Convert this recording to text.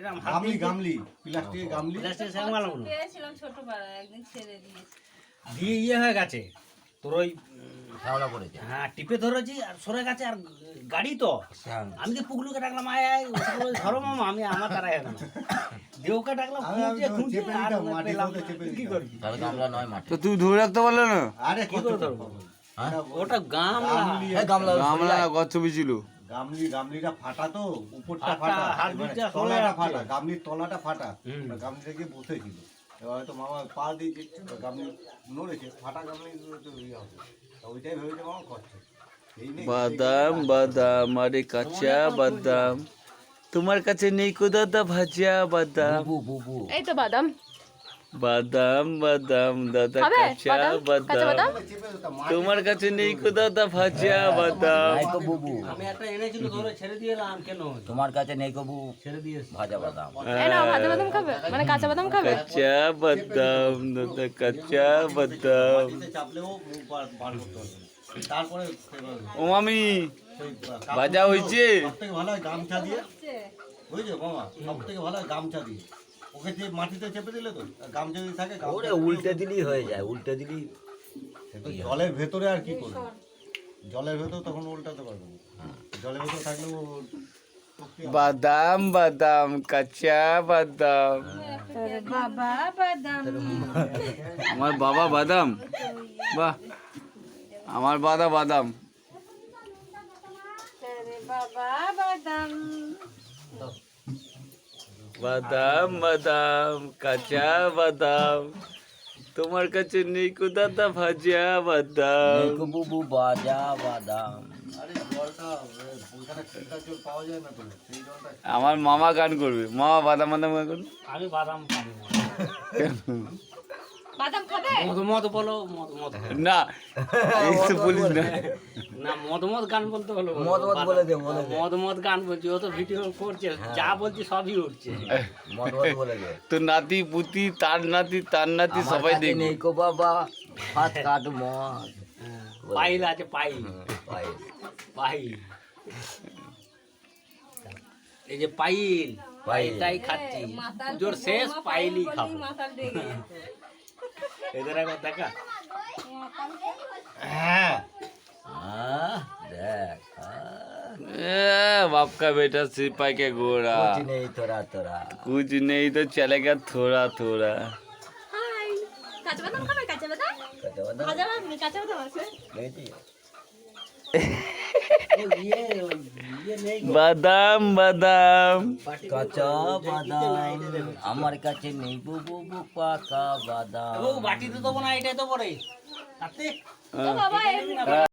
গামলি গামলি প্লাস্টিকের গামলি প্লাস্টিকের শ্যামগালগুলো পেয়েছিলাম ছোটবেলায়, একদিন ছেড়ে দিয়েছি। দিয়ে ইয়ে হয়ে গেছে তোর ওই শ্যাওলা পড়েছে। হ্যাঁ টিপে ধরেছি আর সরে গেছে আর গাড়ি তো আমি তো পুকুলুকে ডাকলাম আয় আয় ধরো মামা আমি আমার তারা এখন দেওকে ডাকলাম খুঁজে খুঁজে আর পেলাম না। কি করবি তাহলে গামলা নয় মাটি। তো তুই ধরে রাখতে পারলে না? আরে কি কত করে ধরবো ওটা গামলা গামলা গামলা গচ্ছবি ছিল। গামলিটা ফাটা তো, উপরটা ফাটা, ফাটা, হাত এবারে দুইটা সরে তলাটা আছে। ফাটা, গামলির তলাটা ফাটা। হুম। গামলিটা গিয়ে বসেছিল, এবার হয়তো মামা পা দিয়ে গামলি নড়েছে, ফাটা গামলি তো ইয়ে হবে। তা ওইটাই ভেবেছে মামা করছে এই নেই বাদাম বাদাম আরে কাঁচা বাদাম, তোমার কাছে নেই কো দাদা ভাজা বাদাম। বুবু বুবু এই তো বাদাম বাদাম বাদাম দাদা হবে কাঁচা বাদাম কাঁচা বাদাম, বাদাম চেপে দিতাম, মাটি তোমার কাছে নেই কো দাদা ভাজা বাদাম। নাই তো বুবু, আমি একটা এনেছিল ধরে ছেড়ে দিয়ে এলাম কেন তোমার কাছে নেই কবু ছেড়ে দিয়েছি ভাজা বাদাম। এই নাও ভাজা বাদাম খাবে মানে কাঁচা বাদাম খাবে কাঁচা বাদাম দাদা কাঁচা বাদাম। মাটিতে চাপলেও মুখ বার করতে পারবে না। তারপরে ও মামি সেই ভাজা হয়েছে? সব থেকে ভালো হয় গামছা দিয়ে, বুঝছো মামা, সব থেকে ভালো হয় গামছা দিয়ে। ওকে যে মাটিতে চেপে দিলে তো গামছা যদি থাকে, গামছা ওরে উল্টে দিলেই হয়ে যায়, উল্টে দিলেই তো জলের ভেতরে আর কি করবে, জলের ভেতর তখন উল্টাতে পারবে না। জলের ভেতর থাকলে ও বাদাম বাদাম কাঁচা বাদাম। বাবা বাদাম আমার বাবা বাদাম, বাহ আমার বাবা বাদাম। বাবা বাদাম বাদাম বাদাম কাঁচা বাদাম, তোমার কাছে নেই কো দাদা ভাজা বাদাম। নেই কো বুবু ভাজা বাদাম। আরে জলটা ওইখানে ফিল্টার জল পাওয়া যায় না তো, সেই জলটা আমার মামা গান করবে, মামা বাদাম বাদাম গান করবে। আমি বাদাম খাবো বাদাম খাবে মদ মদ বলো মদ মদ না এইসব বলিস না। না মদ মদ গান বলতে হলো মদ মদ বলে দে, বলে দে। মদ মদ গান বলছি ও তো ভিডিও করছে যা বলছি সবই উঠছে মদ মদ বলে দে। তো নাতি পুতি তার নাতি তার নাতি আমার সবাই কাছে দেখবে। নেই কো বাবা হাত কাট মদ। পাইল আছে পাইল পাইল। পাইল এই যে পাইল পাইল। পাইলটাই খাচ্ছি মাতাল পুজোর শেষ পাইলই খাবো মাতাল ডেকে এদের একবার দেখা হ্যাঁ দেখ बाप का बेटा सिपाही के गोरा, कुछ नहीं थोड़ा थोड़ा। कुछ नहीं तो चलेगा थोड़ा थोड़ा। হাই কাঁচা বাদাম খাবে কাঁচা বাদাম कटे बता ভাজা বাদাম কাঁচা বাদাম আছে बेटी बादाम बादाम কাঁচা বাদাম আমার কাছে নেই বুবু পাকা বাদাম। বাটিতে দেবো না এটাই তো পরে তো বাবা